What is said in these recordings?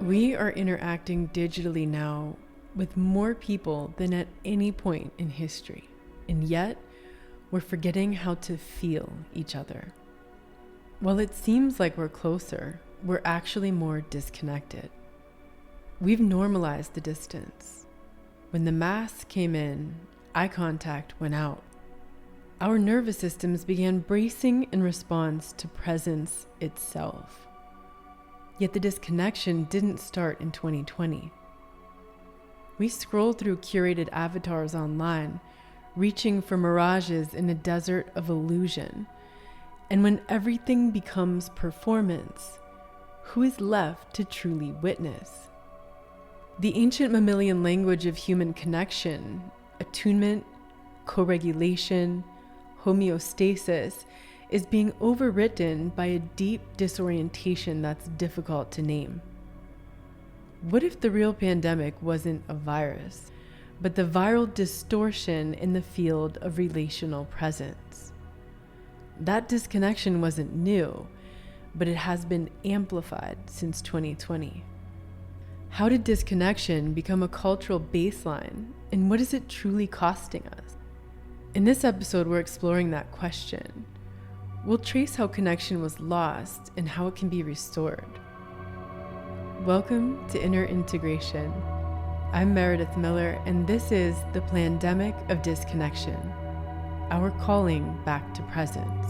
We are interacting digitally now with more people than at any point in history, and yet we're forgetting how to feel each other. While it seems like we're closer, we're actually more disconnected. We've normalized the distance. When the mask came in, eye contact went out. Our nervous systems began bracing in response to presence itself. Yet the disconnection didn't start in 2020. We scroll through curated avatars online, reaching for mirages in a desert of illusion. And when everything becomes performance, who is left to truly witness? The ancient mammalian language of human connection, attunement, co-regulation, homeostasis, is being overwritten by a deep disorientation that's difficult to name. What if the real pandemic wasn't a virus, but the viral distortion in the field of relational presence? That disconnection wasn't new, but it has been amplified since 2020. How did disconnection become a cultural baseline, and what is it truly costing us? In this episode, we're exploring that question. We'll trace how connection was lost and how it can be restored. Welcome to Inner Integration. I'm Meredith Miller, and this is the Plandemic of Disconnection, our calling back to presence.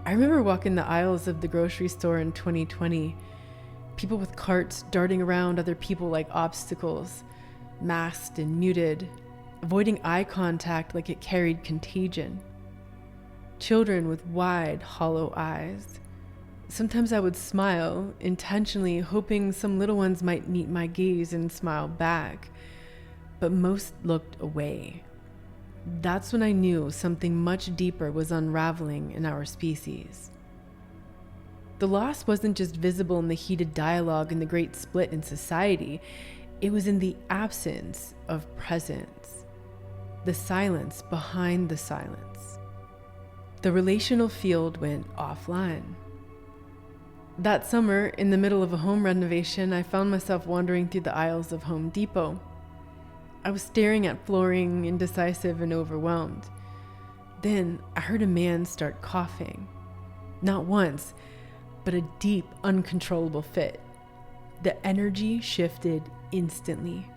I remember walking the aisles of the grocery store in 2020, people with carts darting around other people like obstacles, masked and muted, avoiding eye contact like it carried contagion. Children with wide, hollow eyes. Sometimes I would smile, intentionally hoping some little ones might meet my gaze and smile back, but most looked away. That's when I knew something much deeper was unraveling in our species. The loss wasn't just visible in the heated dialogue and the great split in society, it was in the absence of presence, the silence behind the silence. The relational field went offline. That summer, in the middle of a home renovation, I found myself wandering through the aisles of Home Depot. I was staring at flooring, indecisive and overwhelmed. Then I heard a man start coughing. Not once, but a deep, uncontrollable fit. The energy shifted instantly.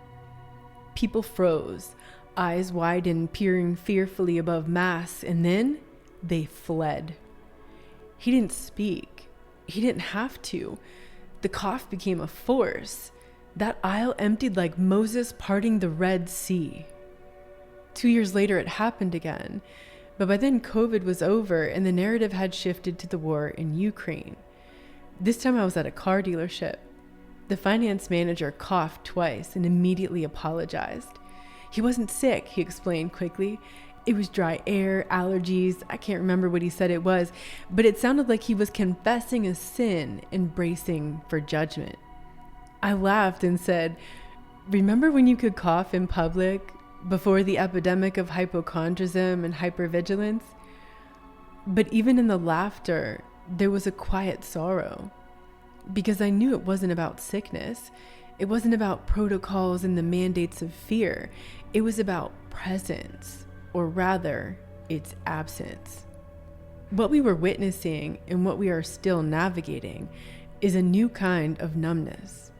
People froze, eyes widened, peering fearfully above masks, and then they fled. He didn't speak. He didn't have to. The cough became a force. That aisle emptied like Moses parting the Red Sea. 2 years later, it happened again. But by then, COVID was over and the narrative had shifted to the war in Ukraine. This time I was at a car dealership. The finance manager coughed twice and immediately apologized. He wasn't sick, he explained quickly. It was dry air, allergies, I can't remember what he said it was, but it sounded like he was confessing a sin and bracing for judgment. I laughed and said, "Remember when you could cough in public before the epidemic of hypochondrism and hypervigilance?" But even in the laughter, there was a quiet sorrow, because I knew it wasn't about sickness. It wasn't about protocols and the mandates of fear. It was about presence. Or rather, its absence. What we were witnessing and what we are still navigating is a new kind of numbness.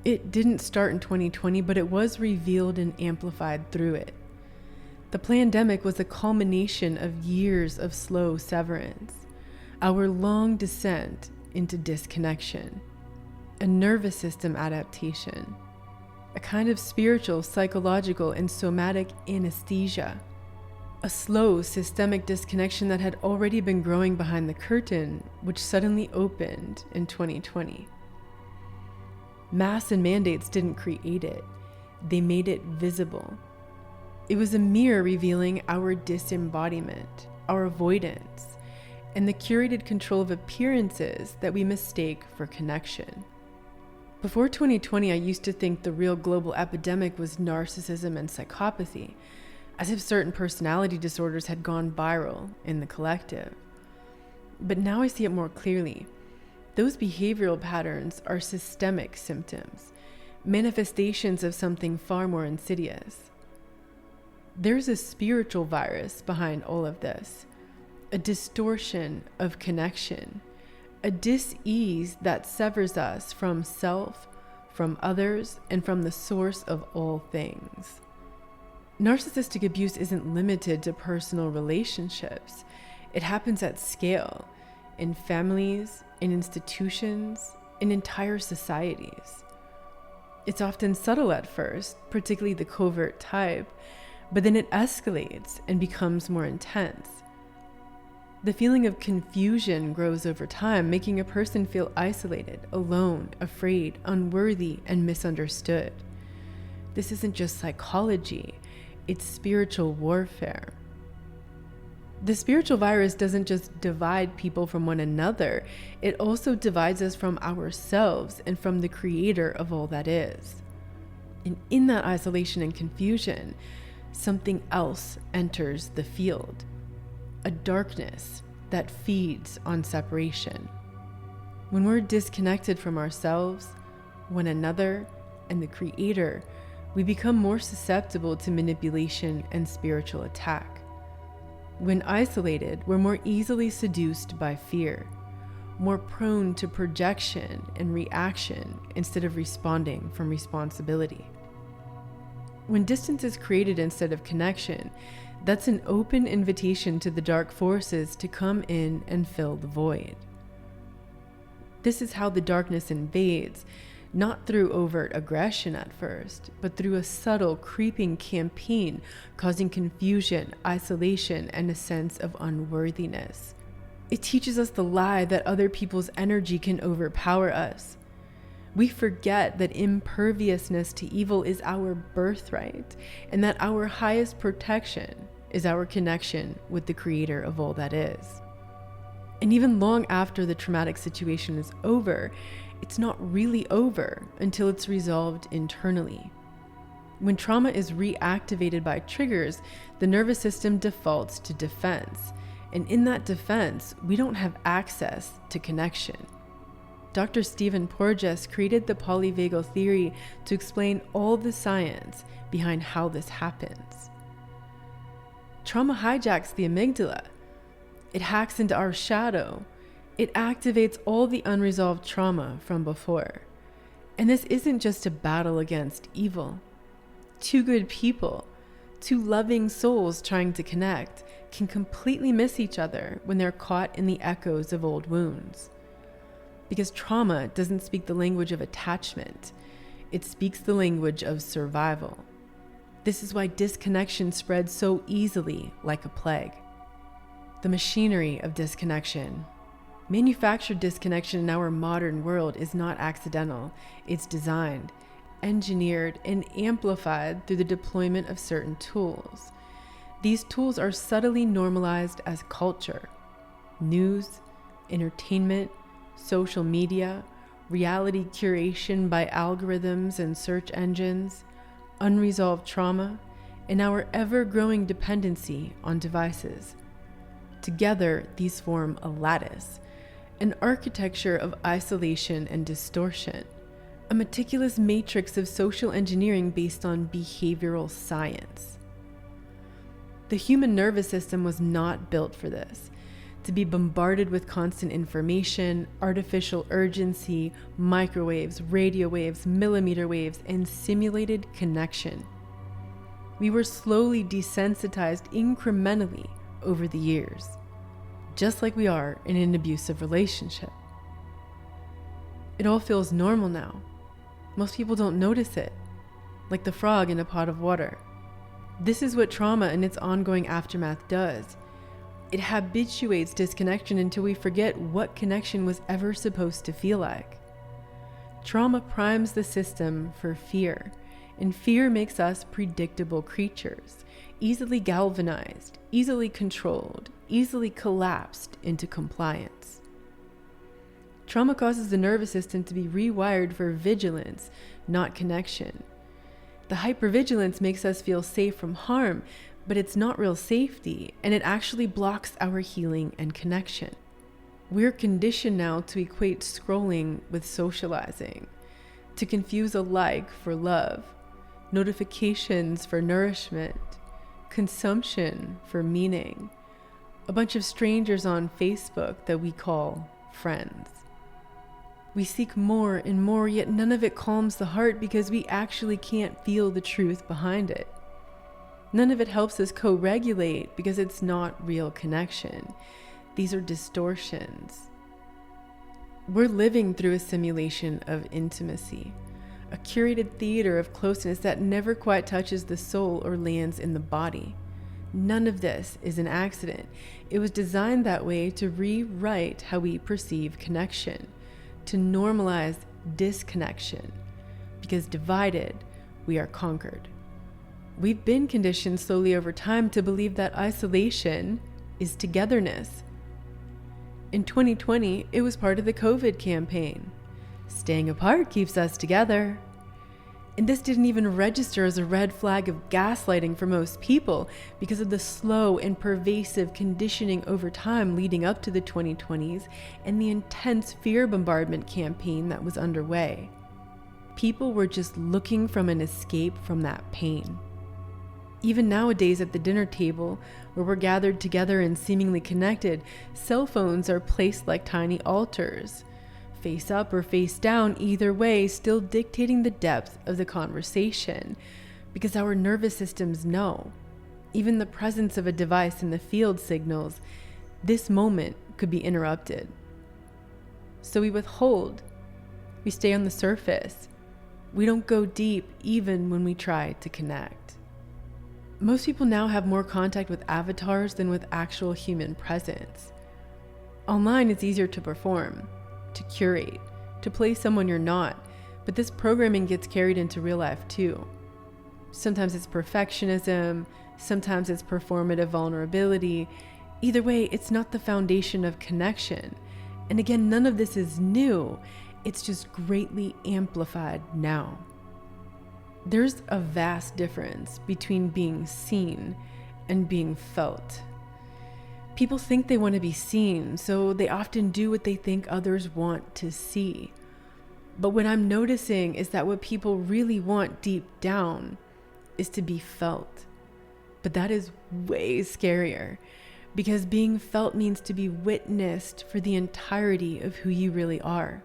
It didn't start in 2020, but it was revealed and amplified through it. The Plandemic was a culmination of years of slow severance, our long descent into disconnection, a nervous system adaptation, a kind of spiritual, psychological, and somatic anesthesia, a slow, systemic disconnection that had already been growing behind the curtain, which suddenly opened in 2020. Masks and mandates didn't create it, they made it visible. It was a mirror revealing our disembodiment, our avoidance, and the curated control of appearances that we mistake for connection. Before 2020, I used to think the real global epidemic was narcissism and psychopathy, as if certain personality disorders had gone viral in the collective. But now I see it more clearly. Those behavioral patterns are systemic symptoms, manifestations of something far more insidious. There's a spiritual virus behind all of this, a distortion of connection, a dis-ease that severs us from self, from others, and from the source of all things. Narcissistic abuse isn't limited to personal relationships. It happens at scale, in families, in institutions, in entire societies. It's often subtle at first, particularly the covert type, but then it escalates and becomes more intense. The feeling of confusion grows over time, making a person feel isolated, alone, afraid, unworthy, and misunderstood. This isn't just psychology, it's spiritual warfare. The spiritual virus doesn't just divide people from one another, it also divides us from ourselves and from the creator of all that is. And in that isolation and confusion, something else enters the field. A darkness that feeds on separation. When we're disconnected from ourselves, one another, and the Creator, we become more susceptible to manipulation and spiritual attack. When isolated, we're more easily seduced by fear, more prone to projection and reaction instead of responding from responsibility. When distance is created instead of connection, that's an open invitation to the dark forces to come in and fill the void. This is how the darkness invades, not through overt aggression at first, but through a subtle, creeping campaign causing confusion, isolation, and a sense of unworthiness. It teaches us the lie that other people's energy can overpower us. We forget that imperviousness to evil is our birthright, and that our highest protection is our connection with the Creator of all that is. And even long after the traumatic situation is over, it's not really over until it's resolved internally. When trauma is reactivated by triggers, the nervous system defaults to defense, and in that defense, we don't have access to connection. Dr. Stephen Porges created the polyvagal theory to explain all the science behind how this happens. Trauma hijacks the amygdala. It hacks into our shadow. It activates all the unresolved trauma from before. And this isn't just a battle against evil. Two good people, two loving souls trying to connect, can completely miss each other when they're caught in the echoes of old wounds. Because trauma doesn't speak the language of attachment. It speaks the language of survival. This is why disconnection spreads so easily like a plague. The machinery of disconnection. Manufactured disconnection in our modern world is not accidental. It's designed, engineered, and amplified through the deployment of certain tools. These tools are subtly normalized as culture, news, entertainment, social media, reality curation by algorithms and search engines, unresolved trauma, and our ever-growing dependency on devices. Together, these form a lattice, an architecture of isolation and distortion, a meticulous matrix of social engineering based on behavioral science. The human nervous system was not built for this, to be bombarded with constant information, artificial urgency, microwaves, radio waves, millimeter waves, and simulated connection. We were slowly desensitized incrementally over the years, just like we are in an abusive relationship. It all feels normal now. Most people don't notice it, like the frog in a pot of water. This is what trauma and its ongoing aftermath does. It habituates disconnection until we forget what connection was ever supposed to feel like. Trauma primes the system for fear, and fear makes us predictable creatures, easily galvanized, easily controlled, easily collapsed into compliance. Trauma causes the nervous system to be rewired for vigilance, not connection. The hypervigilance makes us feel safe from harm, but it's not real safety, and it actually blocks our healing and connection. We're conditioned now to equate scrolling with socializing, to confuse a like for love, notifications for nourishment, consumption for meaning, a bunch of strangers on Facebook that we call friends. We seek more and more, yet none of it calms the heart because we actually can't feel the truth behind it. None of it helps us co-regulate because it's not real connection. These are distortions. We're living through a simulation of intimacy, a curated theater of closeness that never quite touches the soul or lands in the body. None of this is an accident. It was designed that way to rewrite how we perceive connection, to normalize disconnection, because divided, we are conquered. We've been conditioned slowly over time to believe that isolation is togetherness. In 2020, it was part of the COVID campaign. Staying apart keeps us together. And this didn't even register as a red flag of gaslighting for most people because of the slow and pervasive conditioning over time leading up to the 2020s and the intense fear bombardment campaign that was underway. People were just looking for an escape from that pain. Even nowadays at the dinner table, where we're gathered together and seemingly connected, cell phones are placed like tiny altars. Face up or face down, either way, still dictating the depth of the conversation, because our nervous systems know. Even the presence of a device in the field signals this moment could be interrupted. So we withhold. We stay on the surface. We don't go deep even when we try to connect. Most people now have more contact with avatars than with actual human presence. Online, it's easier to perform, to curate, to play someone you're not, but this programming gets carried into real life too. Sometimes it's perfectionism, sometimes it's performative vulnerability. Either way, it's not the foundation of connection. And again, none of this is new, it's just greatly amplified now. There's a vast difference between being seen and being felt. People think they want to be seen, so they often do what they think others want to see. But what I'm noticing is that what people really want deep down is to be felt. But that is way scarier, because being felt means to be witnessed for the entirety of who you really are.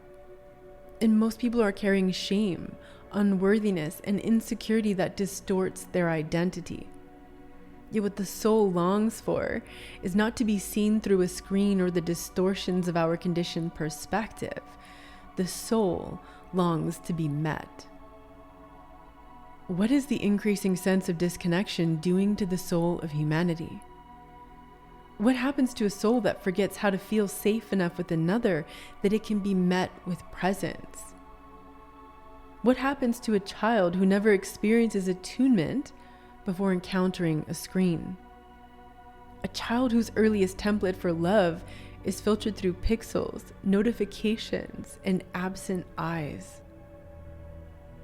And most people are carrying shame, unworthiness, and insecurity that distorts their identity. Yet what the soul longs for is not to be seen through a screen or the distortions of our conditioned perspective. The soul longs to be met. What is the increasing sense of disconnection doing to the soul of humanity? What happens to a soul that forgets how to feel safe enough with another that it can be met with presence? What happens to a child who never experiences attunement before encountering a screen? A child whose earliest template for love is filtered through pixels, notifications, and absent eyes.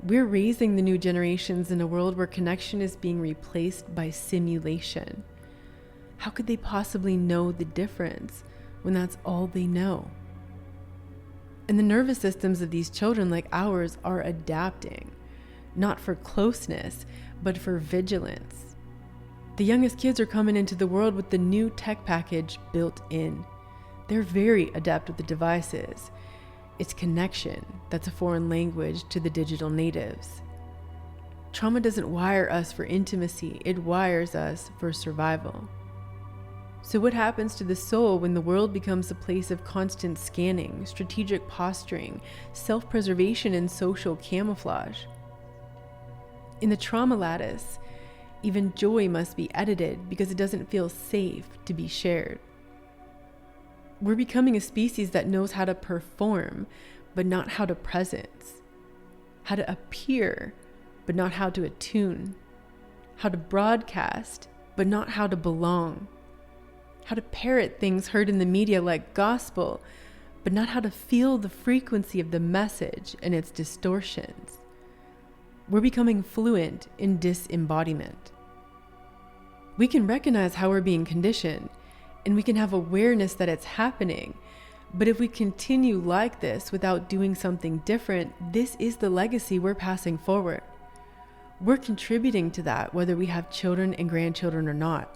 We're raising the new generations in a world where connection is being replaced by simulation. How could they possibly know the difference when that's all they know? And the nervous systems of these children, like ours, are adapting, not for closeness, but for vigilance. The youngest kids are coming into the world with the new tech package built in. They're very adept with the devices. It's connection that's a foreign language to the digital natives. Trauma doesn't wire us for intimacy, it wires us for survival. So what happens to the soul when the world becomes a place of constant scanning, strategic posturing, self-preservation, and social camouflage? In the trauma lattice, even joy must be edited because it doesn't feel safe to be shared. We're becoming a species that knows how to perform, but not how to presence, how to appear, but not how to attune, how to broadcast, but not how to belong, how to parrot things heard in the media like gospel, but not how to feel the frequency of the message and its distortions. We're becoming fluent in disembodiment. We can recognize how we're being conditioned, and we can have awareness that it's happening, But if we continue like this without doing something different, this is the legacy we're passing forward. We're contributing to that, whether we have children and grandchildren or not.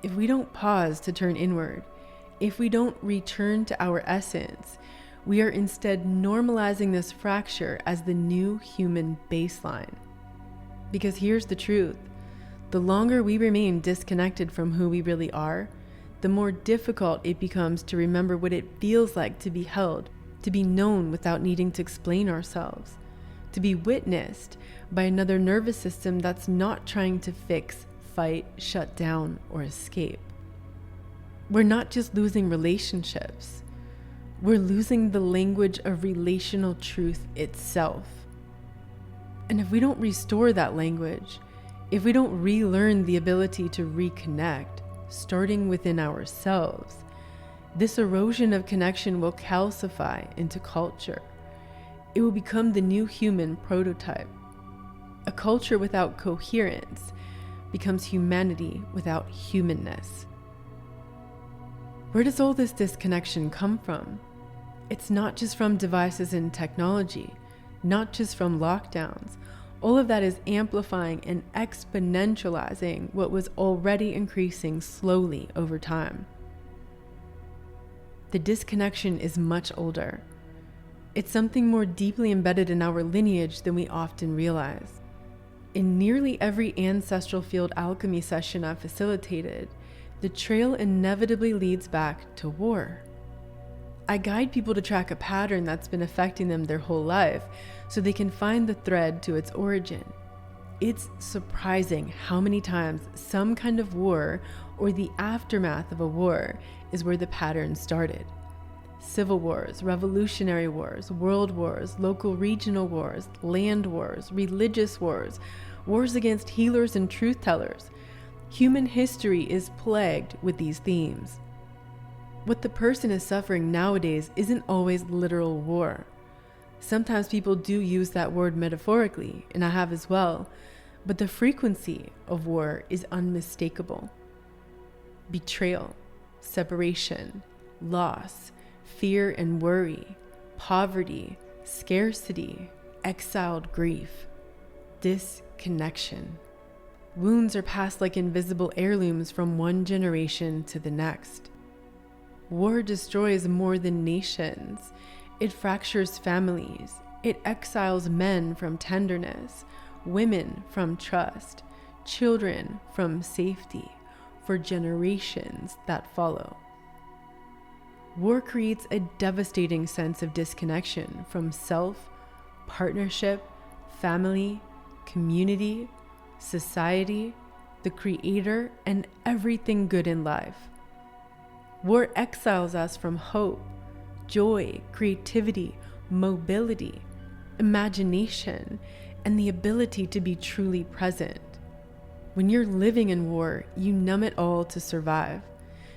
If we don't pause to turn inward, if we don't return to our essence, we are instead normalizing this fracture as the new human baseline. Because here's the truth. The longer we remain disconnected from who we really are, the more difficult it becomes to remember what it feels like to be held, to be known without needing to explain ourselves, to be witnessed by another nervous system that's not trying to fix, fight, shut down, or escape. We're not just losing relationships, we're losing the language of relational truth itself. And if we don't restore that language, if we don't relearn the ability to reconnect, starting within ourselves, this erosion of connection will calcify into culture. It will become the new human prototype. A culture without coherence becomes humanity without humanness. Where does all this disconnection come from? It's not just from devices and technology, not just from lockdowns. All of that is amplifying and exponentializing what was already increasing slowly over time. The disconnection is much older. It's something more deeply embedded in our lineage than we often realize. In nearly every ancestral field alchemy session I've facilitated, the trail inevitably leads back to war. I guide people to track a pattern that's been affecting them their whole life so they can find the thread to its origin. It's surprising how many times some kind of war or the aftermath of a war is where the pattern started. Civil wars, revolutionary wars, world wars, local regional wars, land wars, religious wars, wars against healers and truth tellers. Human history is plagued with these themes. What the person is suffering nowadays isn't always literal war. Sometimes people do use that word metaphorically, and I have as well, but the frequency of war is unmistakable. Betrayal, separation, loss, fear and worry, poverty, scarcity, exiled grief, disconnection. Wounds are passed like invisible heirlooms from one generation to the next. War destroys more than nations. It fractures families. It exiles men from tenderness, women from trust, children from safety, for generations that follow. War creates a devastating sense of disconnection from self, partnership, family, community, society, the creator, and everything good in life. War exiles us from hope, joy, creativity, mobility, imagination, and the ability to be truly present. When you're living in war, you numb it all to survive.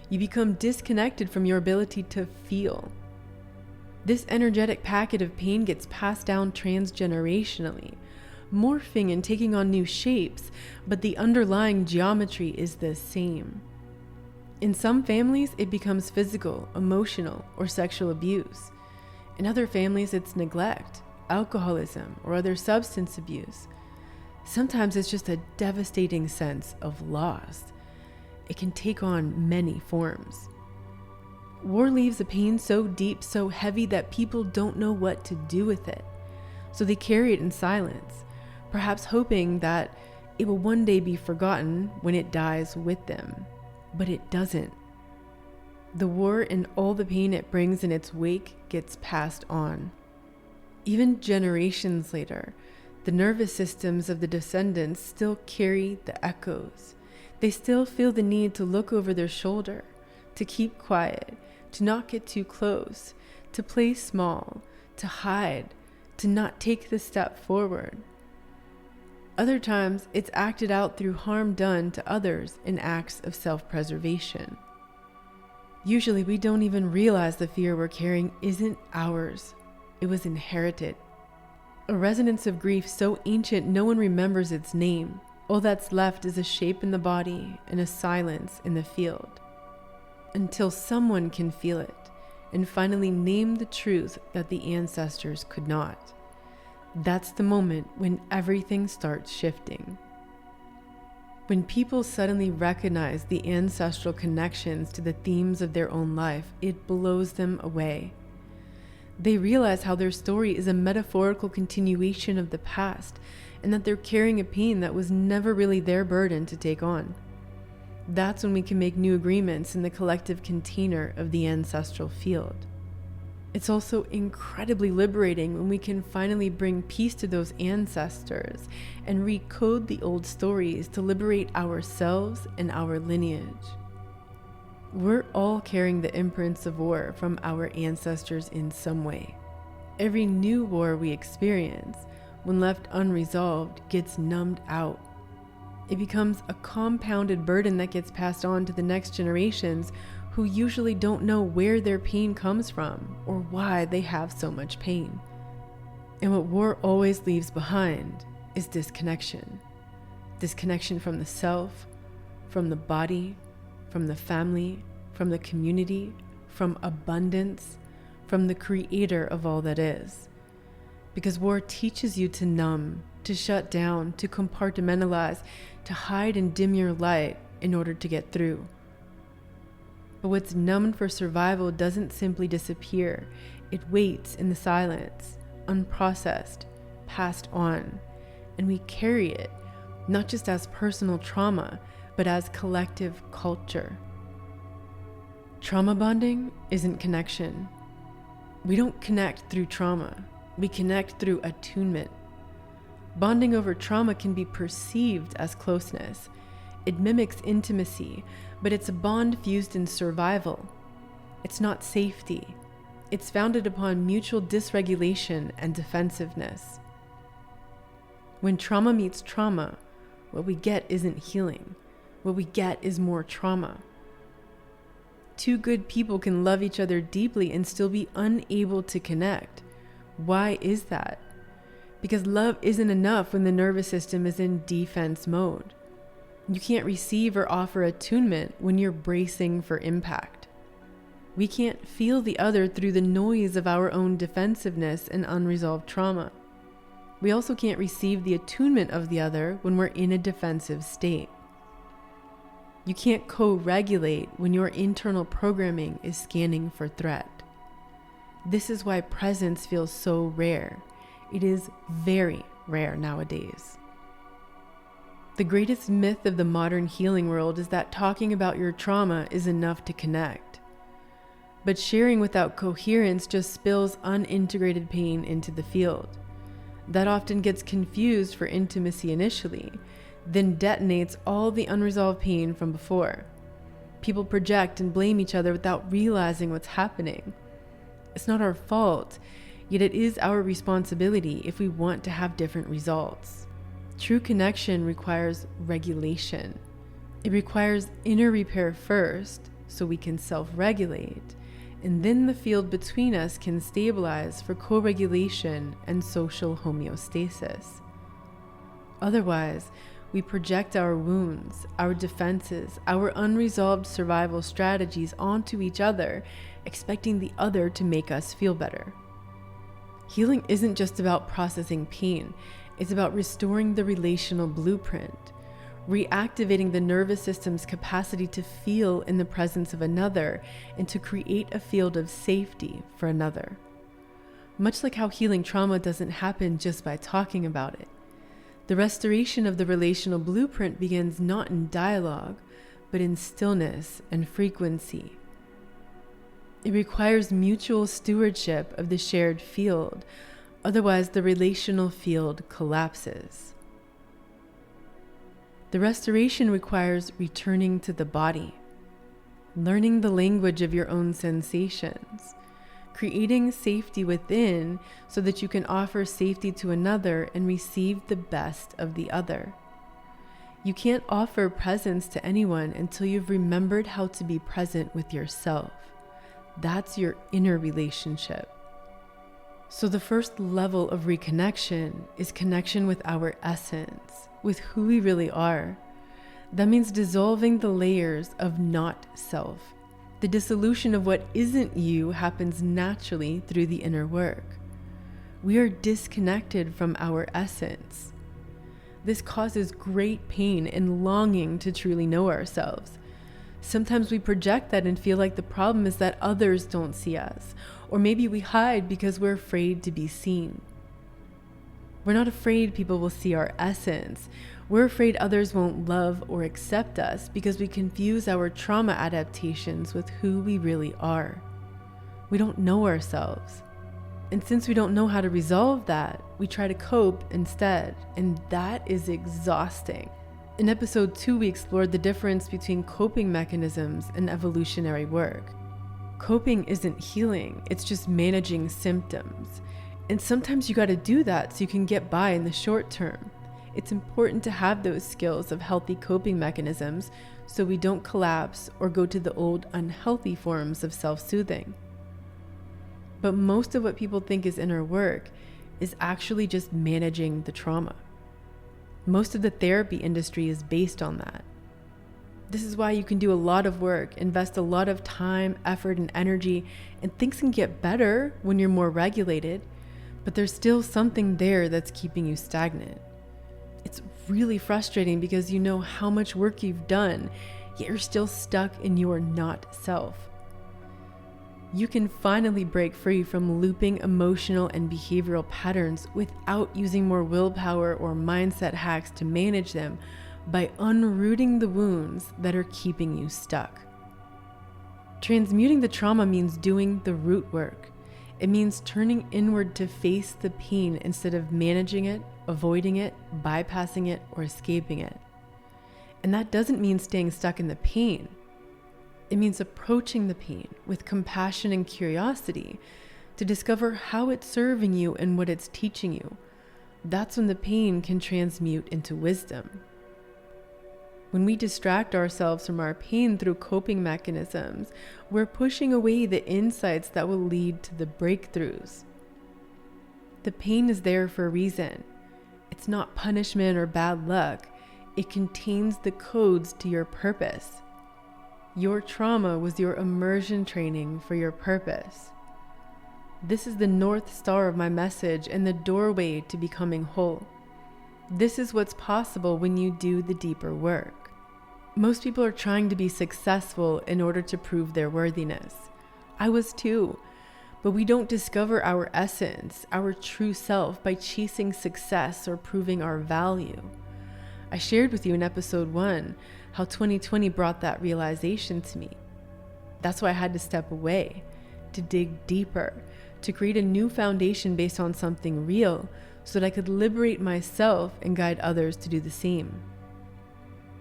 You become disconnected from your ability to feel. This energetic packet of pain gets passed down transgenerationally, morphing and taking on new shapes, but the underlying geometry is the same. In some families, it becomes physical, emotional, or sexual abuse. In other families, it's neglect, alcoholism, or other substance abuse. Sometimes it's just a devastating sense of loss. It can take on many forms. War leaves a pain so deep, so heavy that people don't know what to do with it. So they carry it in silence, perhaps hoping that it will one day be forgotten when it dies with them. But it doesn't. The war and all the pain it brings in its wake gets passed on. Even generations later, the nervous systems of the descendants still carry the echoes. They still feel the need to look over their shoulder, to keep quiet, to not get too close, to play small, to hide, to not take the step forward. Other times, it's acted out through harm done to others in acts of self-preservation. Usually, we don't even realize the fear we're carrying isn't ours. It was inherited. A resonance of grief so ancient no one remembers its name. All that's left is a shape in the body and a silence in the field. Until someone can feel it, and finally name the truth that the ancestors could not. That's the moment when everything starts shifting. When people suddenly recognize the ancestral connections to the themes of their own life, it blows them away. They realize how their story is a metaphorical continuation of the past, and that they're carrying a pain that was never really their burden to take on. That's when we can make new agreements in the collective container of the ancestral field. It's also incredibly liberating when we can finally bring peace to those ancestors and recode the old stories to liberate ourselves and our lineage. We're all carrying the imprints of war from our ancestors in some way. Every new war we experience, when left unresolved, gets numbed out. It becomes a compounded burden that gets passed on to the next generations, who usually don't know where their pain comes from or why they have so much pain. And what war always leaves behind is disconnection. Disconnection from the self, from the body, from the family, from the community, from abundance, from the creator of all that is. Because war teaches you to numb, to shut down, to compartmentalize, to hide and dim your light in order to get through. But what's numbed for survival doesn't simply disappear. It waits in the silence, unprocessed, passed on. And we carry it, not just as personal trauma, but as collective culture. Trauma bonding isn't connection. We don't connect through trauma. We connect through attunement. Bonding over trauma can be perceived as closeness. It mimics intimacy, but it's a bond fused in survival. It's not safety. It's founded upon mutual dysregulation and defensiveness. When trauma meets trauma, what we get isn't healing. What we get is more trauma. Two good people can love each other deeply and still be unable to connect. Why is that? Because love isn't enough when the nervous system is in defense mode. You can't receive or offer attunement when you're bracing for impact. We can't feel the other through the noise of our own defensiveness and unresolved trauma. We also can't receive the attunement of the other when we're in a defensive state. You can't co-regulate when your internal programming is scanning for threat. This is why presence feels so rare. It is very rare nowadays. The greatest myth of the modern healing world is that talking about your trauma is enough to connect. But sharing without coherence just spills unintegrated pain into the field. That often gets confused for intimacy initially, then detonates all the unresolved pain from before. People project and blame each other without realizing what's happening. It's not our fault, yet it is our responsibility if we want to have different results. True connection requires regulation. It requires inner repair first, so we can self-regulate, and then the field between us can stabilize for co-regulation and social homeostasis. Otherwise, we project our wounds, our defenses, our unresolved survival strategies onto each other, expecting the other to make us feel better. Healing isn't just about processing pain, it's about restoring the relational blueprint, reactivating the nervous system's capacity to feel in the presence of another and to create a field of safety for another. Much like how healing trauma doesn't happen just by talking about it. The restoration of the relational blueprint begins not in dialogue, but in stillness and frequency. It requires mutual stewardship of the shared field, otherwise the relational field collapses. The restoration requires returning to the body, learning the language of your own sensations, creating safety within so that you can offer safety to another and receive the best of the other. You can't offer presence to anyone until you've remembered how to be present with yourself. That's your inner relationship. So the first level of reconnection is connection with our essence, with who we really are. That means dissolving the layers of not self, The dissolution of what isn't you happens naturally through the inner work. We are disconnected from our essence. This causes great pain and longing to truly know ourselves. Sometimes we project that and feel like the problem is that others don't see us, or maybe we hide because we're afraid to be seen. We're not afraid people will see our essence. We're afraid others won't love or accept us because we confuse our trauma adaptations with who we really are. We don't know ourselves. And since we don't know how to resolve that, we try to cope instead, and that is exhausting. In episode 2, we explored the difference between coping mechanisms and evolutionary work. Coping isn't healing, it's just managing symptoms. And sometimes you gotta do that so you can get by in the short term. It's important to have those skills of healthy coping mechanisms so we don't collapse or go to the old unhealthy forms of self-soothing. But most of what people think is inner work is actually just managing the trauma. Most of the therapy industry is based on that. This is why you can do a lot of work, invest a lot of time, effort, and energy, and things can get better when you're more regulated, but there's still something there that's keeping you stagnant. It's really frustrating because you know how much work you've done, yet you're still stuck in your not self. You can finally break free from looping emotional and behavioral patterns without using more willpower or mindset hacks to manage them by unrooting the wounds that are keeping you stuck. Transmuting the trauma means doing the root work. It means turning inward to face the pain instead of managing it, avoiding it, bypassing it, or escaping it. And that doesn't mean staying stuck in the pain. It means approaching the pain with compassion and curiosity to discover how it's serving you and what it's teaching you. That's when the pain can transmute into wisdom. When we distract ourselves from our pain through coping mechanisms, we're pushing away the insights that will lead to the breakthroughs. The pain is there for a reason. It's not punishment or bad luck. It contains the codes to your purpose. Your trauma was your immersion training for your purpose. This is the North Star of my message and the doorway to becoming whole. This is what's possible when you do the deeper work. Most people are trying to be successful in order to prove their worthiness. I was too. But we don't discover our essence, our true self, by chasing success or proving our value. I shared with you in episode 1 how 2020 brought that realization to me. That's why I had to step away, to dig deeper, to create a new foundation based on something real so that I could liberate myself and guide others to do the same.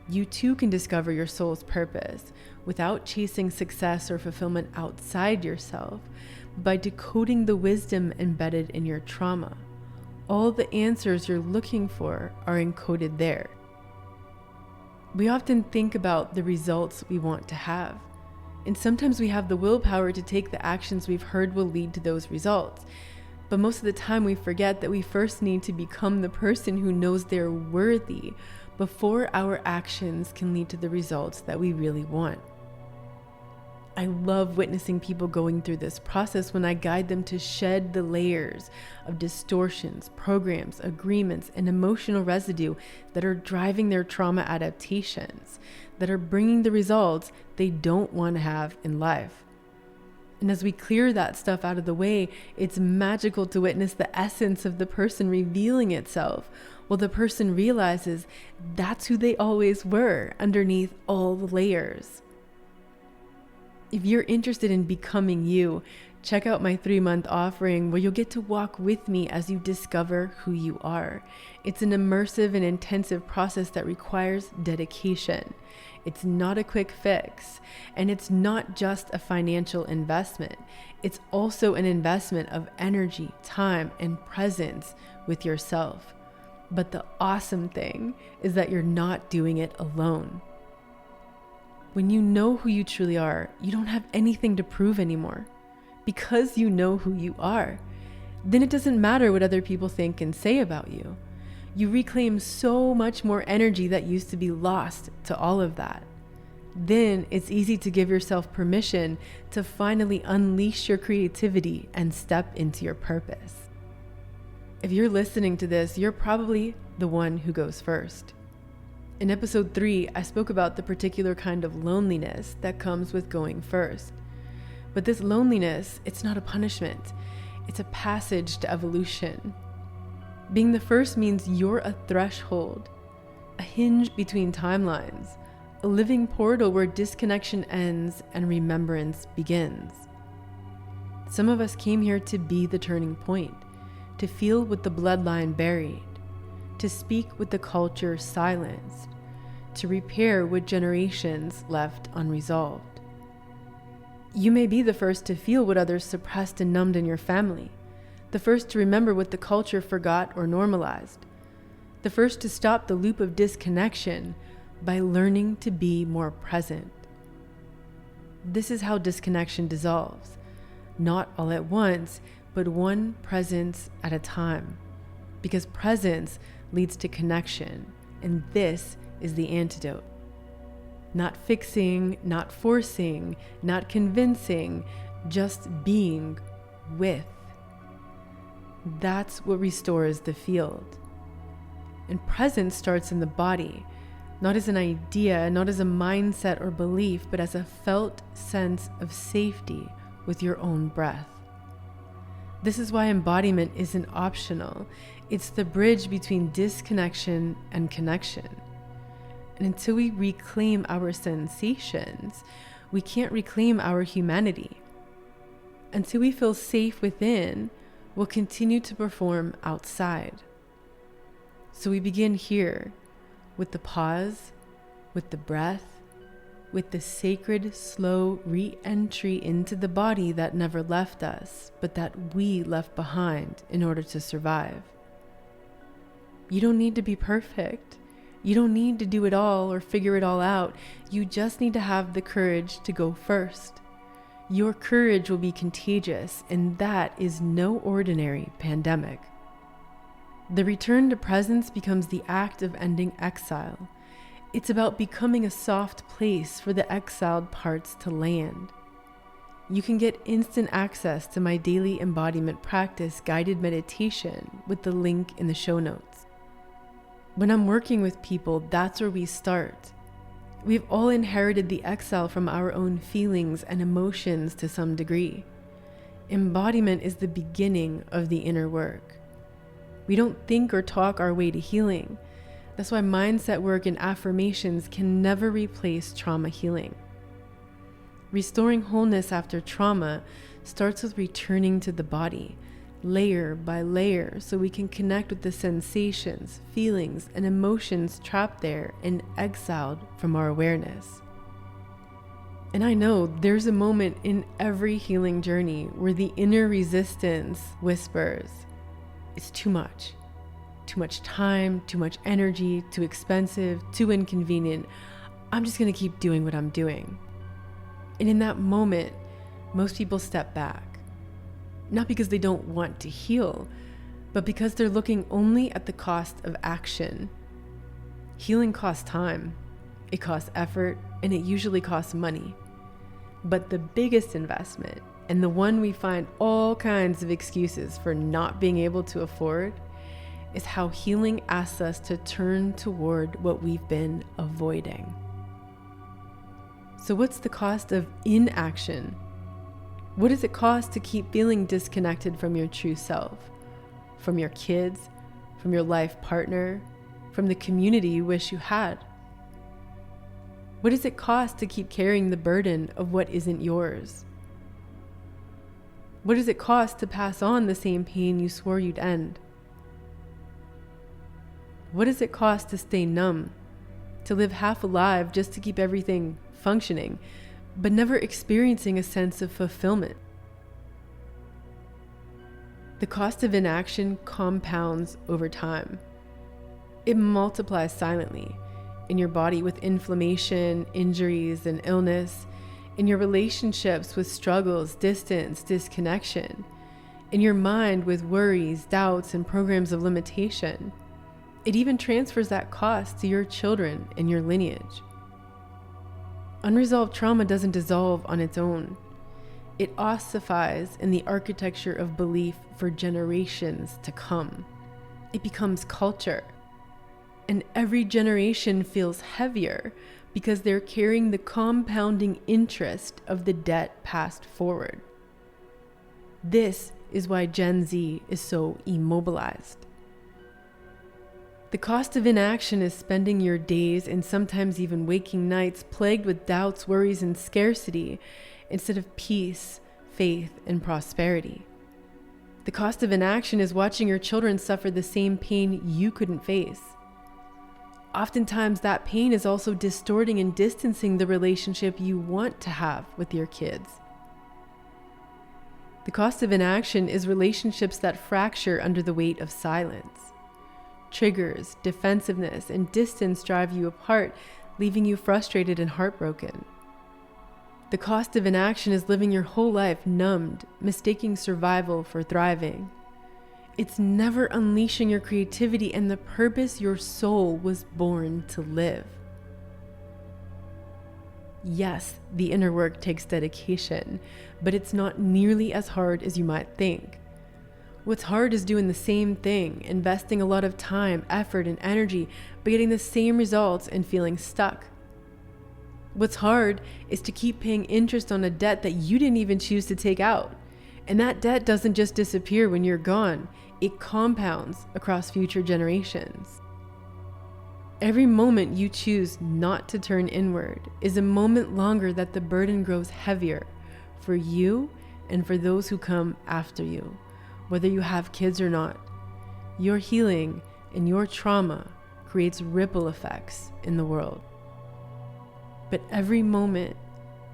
You too can discover your soul's purpose without chasing success or fulfillment outside yourself, by decoding the wisdom embedded in your trauma. All the answers you're looking for are encoded there. We often think about the results we want to have, and sometimes we have the willpower to take the actions we've heard will lead to those results. But most of the time we forget that we first need to become the person who knows they're worthy before our actions can lead to the results that we really want. I love witnessing people going through this process when I guide them to shed the layers of distortions, programs, agreements, and emotional residue that are driving their trauma adaptations, that are bringing the results they don't want to have in life. And as we clear that stuff out of the way, it's magical to witness the essence of the person revealing itself, while the person realizes that's who they always were underneath all the layers. If you're interested in becoming you, check out my 3-month offering where you'll get to walk with me as you discover who you are. It's an immersive and intensive process that requires dedication. It's not a quick fix, and it's not just a financial investment. It's also an investment of energy, time, and presence with yourself. But the awesome thing is that you're not doing it alone. When you know who you truly are, you don't have anything to prove anymore. Because you know who you are, then it doesn't matter what other people think and say about you. You reclaim so much more energy that used to be lost to all of that. Then it's easy to give yourself permission to finally unleash your creativity and step into your purpose. If you're listening to this, you're probably the one who goes first. In episode 3, I spoke about the particular kind of loneliness that comes with going first. But this loneliness, it's not a punishment. It's a passage to evolution. Being the first means you're a threshold, a hinge between timelines, a living portal where disconnection ends and remembrance begins. Some of us came here to be the turning point, to feel with the bloodline buried, to speak with the culture silenced, to repair what generations left unresolved. You may be the first to feel what others suppressed and numbed in your family, the first to remember what the culture forgot or normalized, the first to stop the loop of disconnection by learning to be more present. This is how disconnection dissolves, not all at once, but one presence at a time, because presence leads to connection, and this is the antidote. Not fixing, not forcing, not convincing, just being with. That's what restores the field. And presence starts in the body, not as an idea, not as a mindset or belief, but as a felt sense of safety with your own breath. This is why embodiment isn't optional. It's the bridge between disconnection and connection. And until we reclaim our sensations, we can't reclaim our humanity. Until we feel safe within, we'll continue to perform outside. So we begin here with the pause, with the breath, with the sacred, slow re-entry into the body that never left us, but that we left behind in order to survive. You don't need to be perfect. You don't need to do it all or figure it all out. You just need to have the courage to go first. Your courage will be contagious, and that is no ordinary pandemic. The return to presence becomes the act of ending exile. It's about becoming a soft place for the exiled parts to land. You can get instant access to my daily embodiment practice guided meditation with the link in the show notes. When I'm working with people, that's where we start. We've all inherited the exile from our own feelings and emotions to some degree. Embodiment is the beginning of the inner work. We don't think or talk our way to healing. That's why mindset work and affirmations can never replace trauma healing. Restoring wholeness after trauma starts with returning to the body, layer by layer, so we can connect with the sensations, feelings, and emotions trapped there and exiled from our awareness. And I know there's a moment in every healing journey where the inner resistance whispers, it's too much. Too much time, too much energy, too expensive, too inconvenient. I'm just going to keep doing what I'm doing. And in that moment, most people step back. Not because they don't want to heal, but because they're looking only at the cost of action. Healing costs time, it costs effort, and it usually costs money. But the biggest investment, and the one we find all kinds of excuses for not being able to afford, is how healing asks us to turn toward what we've been avoiding. So what's the cost of inaction? What does it cost to keep feeling disconnected from your true self, from your kids, from your life partner, from the community you wish you had? What does it cost to keep carrying the burden of what isn't yours? What does it cost to pass on the same pain you swore you'd end? What does it cost to stay numb, to live half alive just to keep everything functioning, but never experiencing a sense of fulfillment? The cost of inaction compounds over time. It multiplies silently in your body with inflammation, injuries, and illness, in your relationships with struggles, distance, disconnection, in your mind with worries, doubts, and programs of limitation. It even transfers that cost to your children and your lineage. Unresolved trauma doesn't dissolve on its own. It ossifies in the architecture of belief for generations to come. It becomes culture. And every generation feels heavier because they're carrying the compounding interest of the debt passed forward. This is why Gen Z is so immobilized. The cost of inaction is spending your days and sometimes even waking nights plagued with doubts, worries, and scarcity instead of peace, faith, and prosperity. The cost of inaction is watching your children suffer the same pain you couldn't face. Oftentimes, that pain is also distorting and distancing the relationship you want to have with your kids. The cost of inaction is relationships that fracture under the weight of silence. Triggers, defensiveness, and distance drive you apart, leaving you frustrated and heartbroken. The cost of inaction is living your whole life numbed, mistaking survival for thriving. It's never unleashing your creativity and the purpose your soul was born to live. Yes, the inner work takes dedication, but it's not nearly as hard as you might think. What's hard is doing the same thing, investing a lot of time, effort, and energy, but getting the same results and feeling stuck. What's hard is to keep paying interest on a debt that you didn't even choose to take out. And that debt doesn't just disappear when you're gone, it compounds across future generations. Every moment you choose not to turn inward is a moment longer that the burden grows heavier for you and for those who come after you, whether you have kids or not. Your healing and your trauma creates ripple effects in the world. But every moment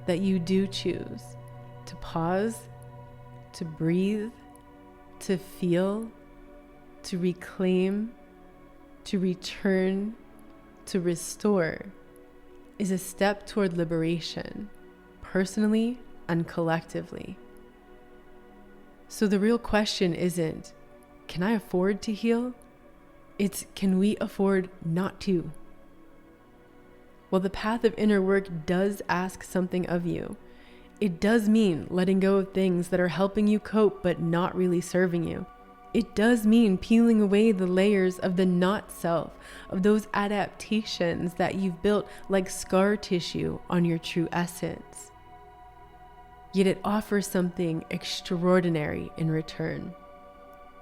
that you do choose to pause, to breathe, to feel, to reclaim, to return, to restore, is a step toward liberation, personally and collectively. So the real question isn't, can I afford to heal? It's, can we afford not to? While the path of inner work does ask something of you, it does mean letting go of things that are helping you cope but not really serving you. It does mean peeling away the layers of the not self, of those adaptations that you've built like scar tissue on your true essence. Yet it offers something extraordinary in return.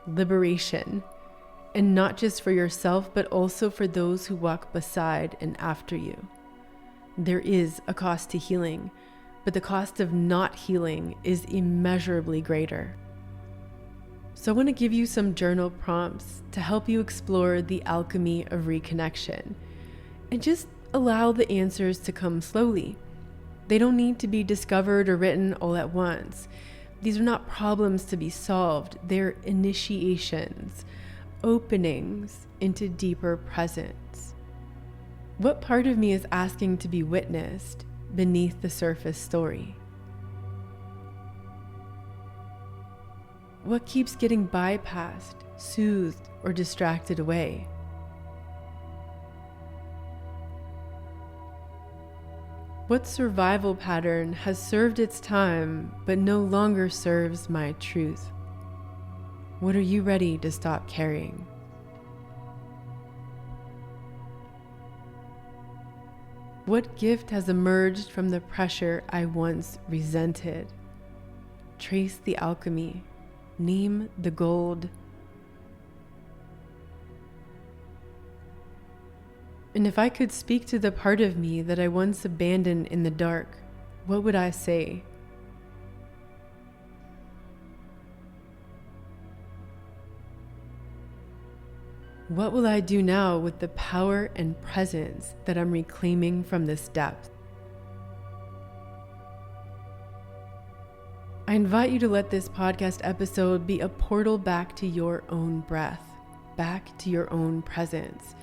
Liberation. And not just for yourself, but also for those who walk beside and after you. There is a cost to healing, but the cost of not healing is immeasurably greater. So I want to give you some journal prompts to help you explore the alchemy of reconnection, and just allow the answers to come slowly. They don't need to be discovered or written all at once. These are not problems to be solved. They're initiations, openings into deeper presence. What part of me is asking to be witnessed beneath the surface story? What keeps getting bypassed, soothed, or distracted away? What survival pattern has served its time but no longer serves my truth? What are you ready to stop carrying? What gift has emerged from the pressure I once resented? Trace the alchemy. Name the gold. And if I could speak to the part of me that I once abandoned in the dark, what would I say? What will I do now with the power and presence that I'm reclaiming from this depth? I invite you to let this podcast episode be a portal back to your own breath, back to your own presence,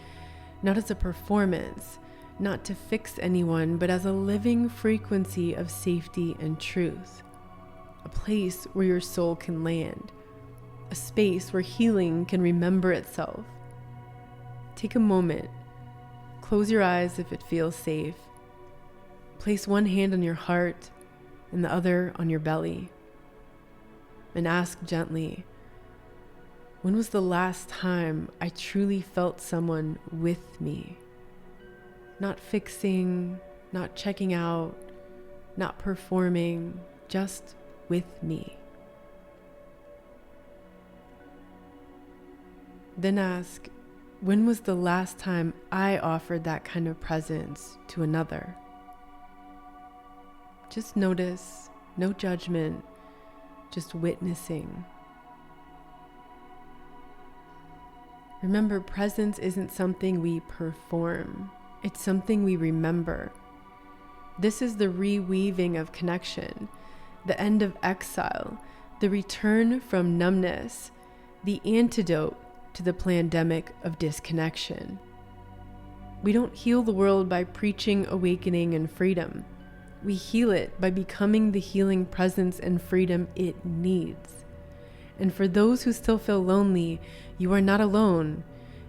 not as a performance, not to fix anyone, but as a living frequency of safety and truth, a place where your soul can land, a space where healing can remember itself. Take a moment, close your eyes if it feels safe, Place one hand on your heart and the other on your belly. And ask gently, when was the last time I truly felt someone with me? Not fixing, not checking out, not performing, just with me. Then ask, when was the last time I offered that kind of presence to another? Just notice, no judgment, just witnessing. Remember, presence isn't something we perform. It's something we remember. This is the reweaving of connection, the end of exile, the return from numbness, the antidote to the plandemic of disconnection. We don't heal the world by preaching awakening and freedom. We heal it by becoming the healing presence and freedom it needs. And for those who still feel lonely, you are not alone.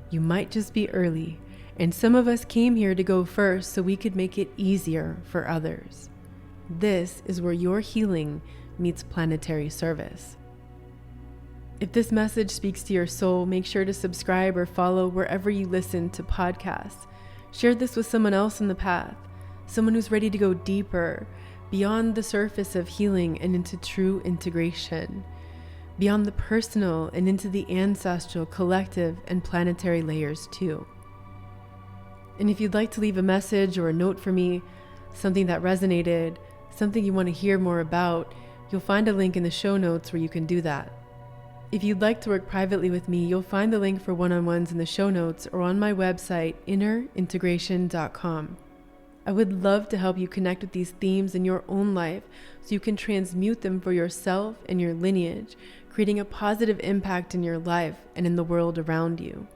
You might just be early. And some of us came here to go first so we could make it easier for others. This is where your healing meets planetary service. If this message speaks to your soul, make sure to subscribe or follow wherever you listen to podcasts. Share this with someone else in the path, someone who's ready to go deeper, beyond the surface of healing and into true integration, beyond the personal and into the ancestral, collective, and planetary layers too. And if you'd like to leave a message or a note for me, something that resonated, something you want to hear more about, you'll find a link in the show notes where you can do that. If you'd like to work privately with me, you'll find the link for one-on-ones in the show notes or on my website, innerintegration.com. I would love to help you connect with these themes in your own life so you can transmute them for yourself and your lineage, creating a positive impact in your life and in the world around you.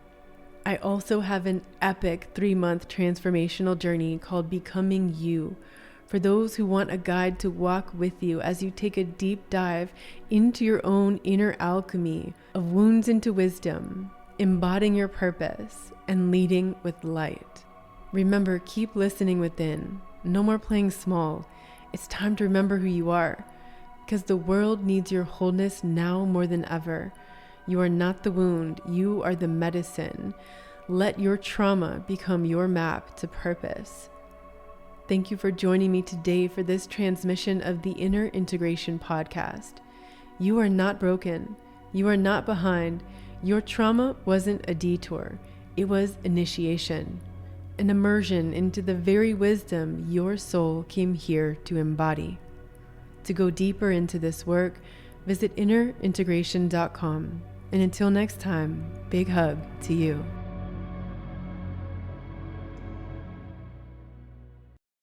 I also have an epic 3-month transformational journey called Becoming You, for those who want a guide to walk with you as you take a deep dive into your own inner alchemy of wounds into wisdom, embodying your purpose, and leading with light. Remember, keep listening within. No more playing small. It's time to remember who you are, because the world needs your wholeness now more than ever. You are not the wound, you are the medicine. Let your trauma become your map to purpose. Thank you for joining me today for this transmission of the Inner Integration podcast. You are not broken. You are not behind. Your trauma wasn't a detour. It was initiation, an immersion into the very wisdom your soul came here to embody. To go deeper into this work, visit innerintegration.com. And until next time, big hug to you.